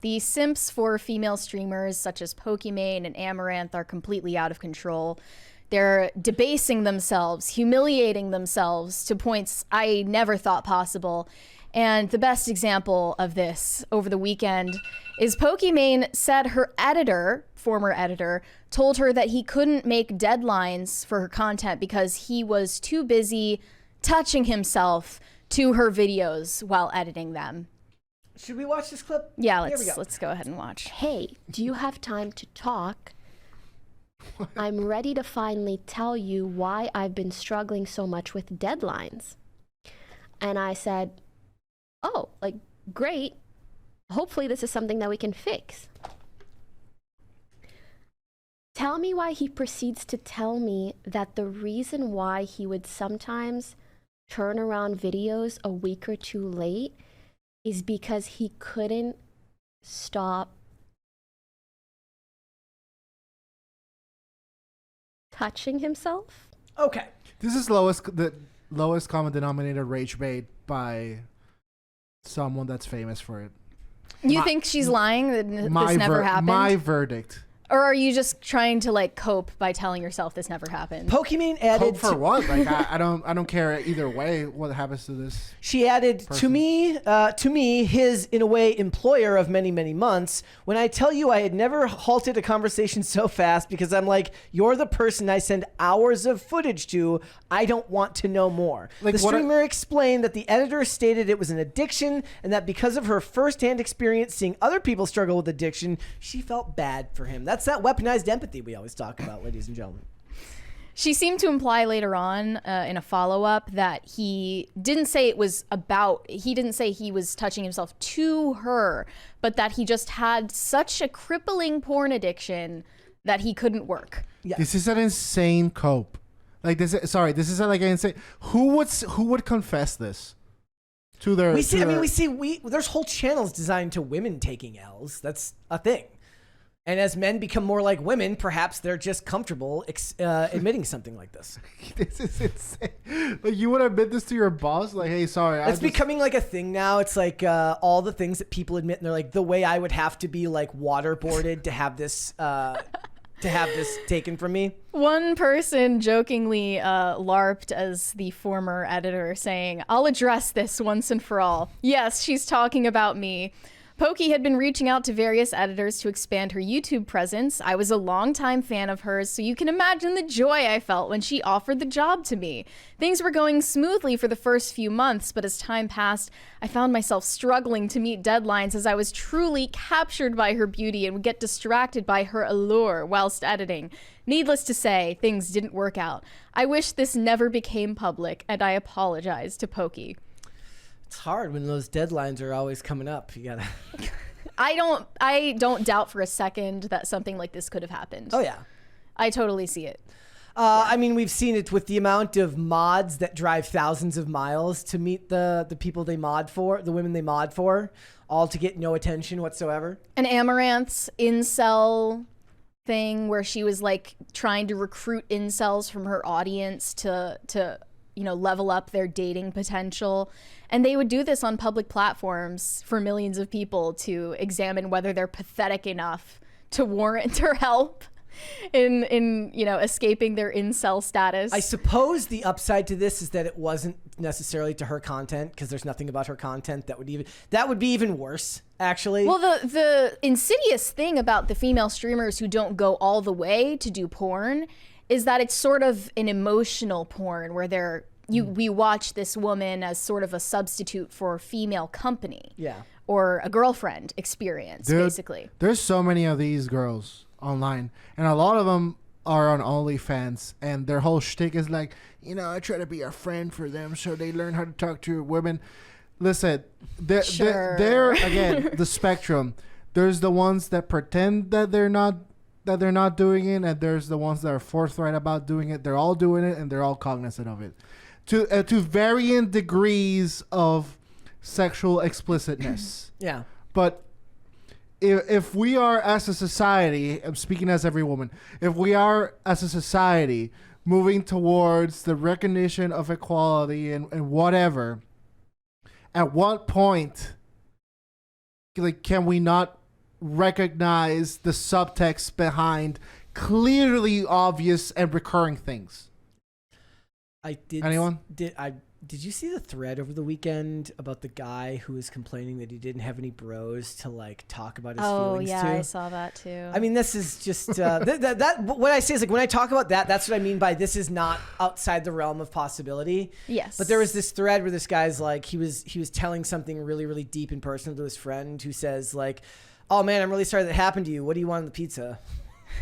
The simps for female streamers such as Pokimane and Amaranth are completely out of control. They're debasing themselves, humiliating themselves to points I never thought possible. And the best example of this over the weekend is Pokimane said her editor, former editor, told her that he couldn't make deadlines for her content because he was too busy touching himself to her videos while editing them. Should we watch this clip? Yeah, let's go ahead and watch. Hey, do you have time to talk? I'm ready to finally tell you why I've been struggling so much with deadlines. And I said, oh, like, great. Hopefully this is something that we can fix. Tell me why he proceeds to tell me that the reason why he would sometimes turn around videos a week or two late is because he couldn't stop touching himself. Okay. This is the lowest common denominator rage bait by someone that's famous for it. You think she's lying that this never happened? My verdict. Or are you just trying to like cope by telling yourself this never happened? Pokimane added Hope for what? Like I don't care either way what happens to this. She added person. to me, his in a way employer of many, many months. When I tell you I had never halted a conversation so fast because I'm like, you're the person I send hours of footage to. I don't want to know more. Like, the streamer explained that the editor stated it was an addiction and that because of her firsthand experience seeing other people struggle with addiction, she felt bad for him. That's that weaponized empathy we always talk about, ladies and gentlemen. She seemed to imply later on in a follow-up that he didn't say he didn't say he was touching himself to her, but that he just had such a crippling porn that he couldn't work. Yes. This is an insane cope. Like this is like an insane. Who would confess this to their? There's whole channels designed to women taking L's. That's a thing. And as men become more like women, perhaps they're just comfortable admitting something like this. This is insane. Like you would admit this to your boss, like, "Hey, sorry." It's becoming like a thing now. It's like all the things that people admit, and they're like, the way I would have to be like waterboarded to have this taken from me. One person jokingly LARPed as the former editor, saying, "I'll address this once and for all. Yes, she's talking about me." Pokey had been reaching out to various editors to expand her YouTube presence. I was a longtime fan of hers, so you can imagine the joy I felt when she offered the job to me. Things were going smoothly for the first few months, but as time passed, I found myself struggling to meet deadlines as I was truly captured by her beauty and would get distracted by her allure whilst editing. Needless to say, things didn't work out. I wish this never became public, and I apologize to Pokey. It's hard when those deadlines are always coming up. You gotta. I don't doubt for a second that something like this could have happened. Oh yeah, I totally see it. I mean, we've seen it with the amount of mods that drive thousands of miles to meet the people they mod for, the women they mod for, all to get no attention whatsoever. And Amaranth's incel thing where she was like trying to recruit incels from her audience to level up their dating potential. And they would do this on public platforms for millions of people to examine whether they're pathetic enough to warrant her help in escaping their incel status. I suppose the upside to this is that it wasn't necessarily to her content, because there's nothing about her content that would be even worse, actually. Well, the insidious thing about the female streamers who don't go all the way to do porn is that it's sort of an emotional porn where we watch this woman as sort of a substitute for female company. Yeah. Or a girlfriend experience, basically. There's so many of these girls online, and a lot of them are on OnlyFans, and their whole shtick is like, I try to be a friend for them so they learn how to talk to women. Listen, they're again, the spectrum. There's the ones that pretend that they're not doing it, and there's the ones that are forthright about doing it. They're all doing it, and they're all cognizant of it, to varying degrees of sexual explicitness. Yeah. But if we are as a society, I'm speaking as every woman, if we are as a society moving towards the recognition of equality and whatever, at what point, like, can we not recognize the subtext behind clearly obvious and recurring things. I did. Anyone? Did you see the thread over the weekend about the guy who was complaining that he didn't have any bros to like talk about his feelings to? Oh yeah, I saw that too. I mean, this is just that. What I say is like when I talk about that, that's what I mean by this is not outside the realm of possibility. Yes. But there was this thread where this guy's like he was telling something really really deep and personal to his friend who says like, "Oh man, I'm really sorry that happened to you. What do you want on the pizza?"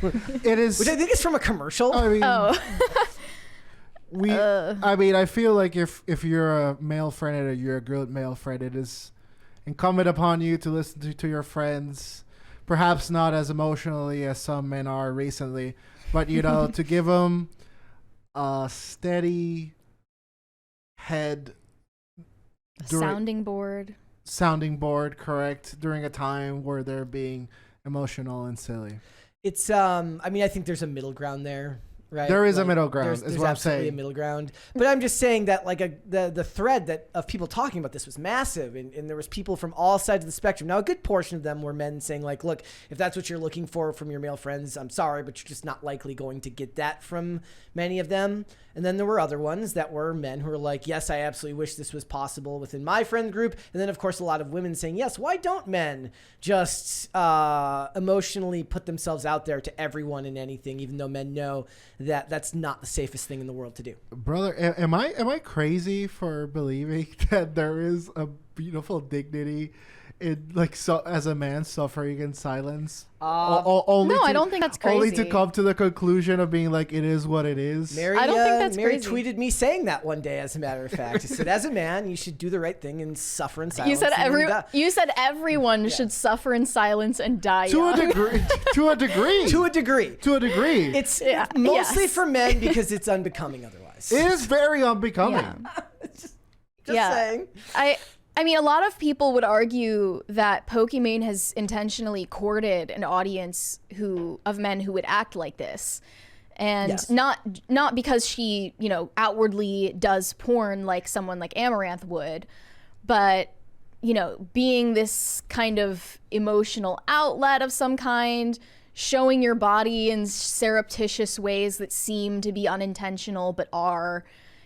It is, which I think is from a commercial. I mean, oh. I mean, I feel like if you're a male friend or you're a good male friend, it is incumbent upon you to listen to your friends, perhaps not as emotionally as some men are recently, but, you know, to give them a steady head. Sounding board. Sounding board, correct, during a time where they're being emotional and silly. It's, I mean, I think there's a middle ground there. Right. There is a middle ground, There's is what I'm absolutely saying. a middle ground. But I'm just saying that like the thread that of people talking about this was massive, and there was people from all sides of the spectrum. Now a good portion of them were men saying like, look, if that's what you're looking for from your male friends, I'm sorry, but you're just not likely going to get that from many of them. And then there were other ones that were men who were like, yes, I absolutely wish this was possible within my friend group. And then of course a lot of women saying, yes, why don't men just emotionally put themselves out there to everyone and anything, even though men know that that's not the safest thing in the world to do. Brother, am I crazy for believing that there is a beautiful dignity in like so as a man suffering in silence? No, I don't think that's crazy. Only to come to the conclusion of being like, it is what it is. Mary, I don't think that's Mary crazy. tweeted me saying that one day, as a matter of fact. She said, as a man, you should do the right thing and suffer in silence. You said everyone should suffer in silence and die To a young. degree. To a degree. To a degree. To a degree. It's mostly yes. for men because it's unbecoming otherwise. It is very unbecoming. Yeah. Just Yeah. saying. I mean, a lot of people would argue that Pokimane has intentionally courted an audience of men who would act like this. And Yes. not because she, you know, outwardly does porn like someone like Amaranth would, but, you know, being this kind of emotional outlet of some kind, showing your body in surreptitious ways that seem to be unintentional but are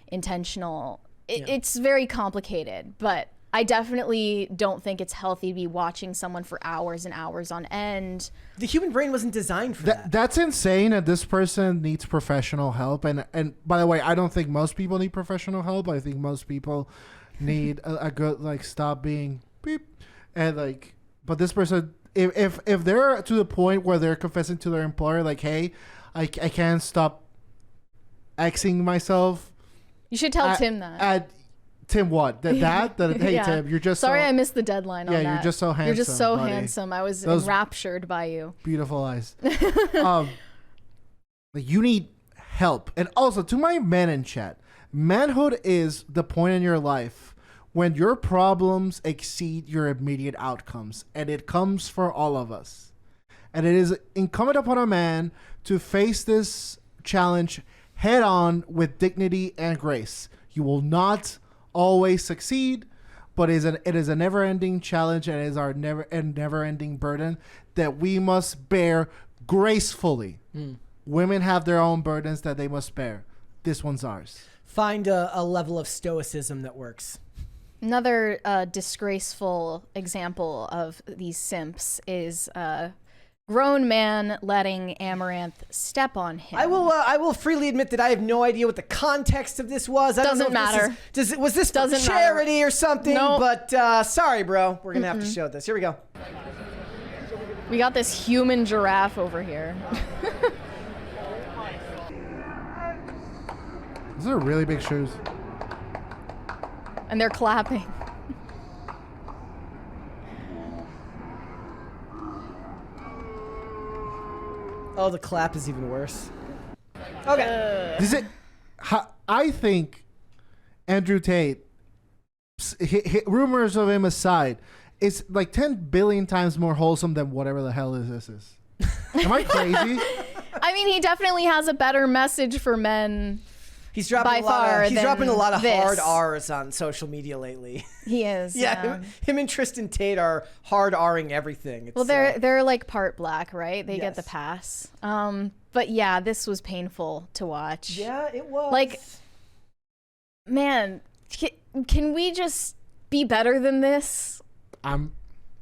intentional. It's very complicated, but I definitely don't think it's healthy to be watching someone for hours and hours on end. The human brain wasn't designed for that. That's insane, and this person needs professional help. And by the way, I don't think most people need professional help. I think most people need a good like stop being beep and like. But this person, if they're to the point where they're confessing to their employer like, hey, I can't stop Xing myself. You should tell Tim that. Tim, what? That hey, Yeah. Tim, you're just sorry so, I missed the deadline on that. Yeah, you're just so handsome. You're just so buddy. handsome. I was Those enraptured by you. beautiful eyes. Like, you need help. And also, to my men in chat, manhood is the point in your life when your problems exceed your immediate outcomes, and it comes for all of us. And it is incumbent upon a man to face this challenge head on with dignity and grace. You will not always succeed, but it is a never-ending challenge, and it is our never-ending burden that we must bear gracefully. Women have their own burdens that they must bear. This one's ours. Find a level of stoicism that works. Another disgraceful example of these simps is a grown man letting Amaranth step on him. I will freely admit that I have no idea what the context of this was. I don't know Doesn't matter. Was this Doesn't for charity or something? Nope. But sorry, bro. We're gonna have to show this. Here we go. We got this human giraffe over here. These are really big shoes. And they're clapping. Oh, the clap is even worse. Okay. I think Andrew Tate, rumors of him aside, is like 10 billion times more wholesome than whatever the hell this is. Am I crazy? I mean, he definitely has a better message for men He's dropping by a lot far of, he's dropping a lot of than hard this. R's on social media lately. He is. Yeah, him and Tristan Tate are hard R'ing everything. It's, Well, they're like part black, right? They get the Yes. pass. But yeah, this was painful to watch. Yeah, it was. Like, man, can we just be better than this?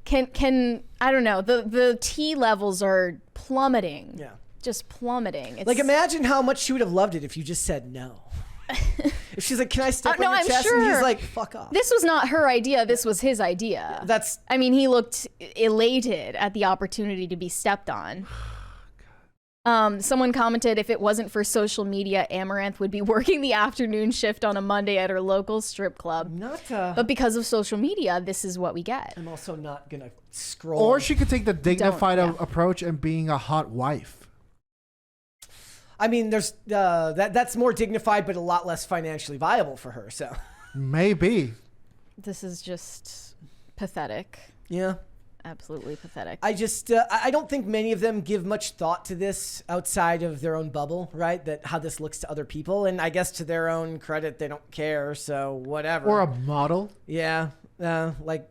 Can I don't know. The T levels are plummeting. Yeah. Just plummeting. It's, Like, imagine how much she would have loved it if you just said no. If she's like, "Can I step on no, your I'm chest?" And he's sure. like, "Fuck off." This was not her idea. This was his idea. I mean, he looked elated at the opportunity to be stepped on. Someone commented, if it wasn't for social media, Amaranth would be working the afternoon shift on a Monday at her local strip club. But because of social media, this is what we get. I'm also not gonna scroll. Or she could take the dignified yeah. approach and being a hot wife. I mean, there's that's more dignified, but a lot less financially viable for her. So Maybe. This is just pathetic. yeah. Absolutely pathetic. I just I don't think many of them give much thought to this outside of their own bubble, right? That how this looks to other people, and I guess to their own credit, they don't care. So whatever. Or a model. Yeah, like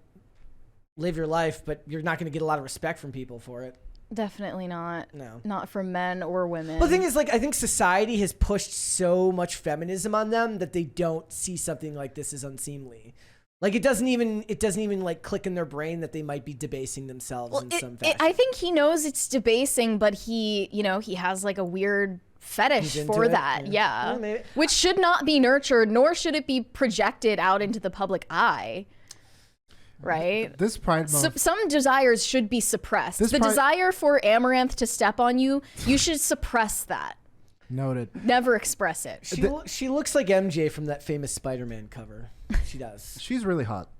live your life, but you're not going to get a lot of respect from people for it. Definitely not. No. Not from men or women. But the thing is, like, I think society has pushed so much feminism on them that they don't see something like this as unseemly. Like, it doesn't even like click in their brain that they might be debasing themselves in some fashion. I think he knows it's debasing, but he has like a weird fetish He's into for it? that. Yeah. Well, maybe. Which should not be nurtured, nor should it be projected out into the public eye. Right? This Pride Month. Some desires should be suppressed. This The Pride- desire for Amaranth to step on you, you should suppress that. Noted. Never express it. She looks like MJ from that famous Spider-Man cover. She does. She's really hot.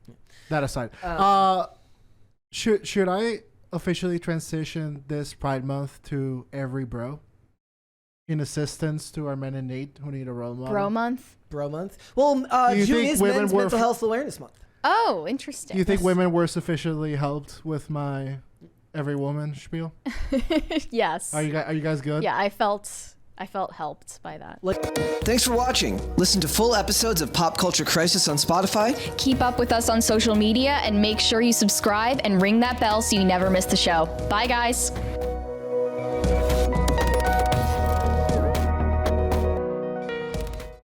That aside. Should I officially transition this Pride Month to every bro? In assistance to our men in need who need a role model? Bro month? Bro month. Well, Do you June think is women Men's were Mental Health Awareness Month. Oh, interesting. Do you think women were sufficiently helped with my every woman spiel? Yes. Are you guys good? Yeah, I felt helped by that. Thanks for watching. Listen to full episodes of Pop Culture Crisis on Spotify. Keep up with us on social media and make sure you subscribe and ring that bell so you never miss the show. Bye, guys.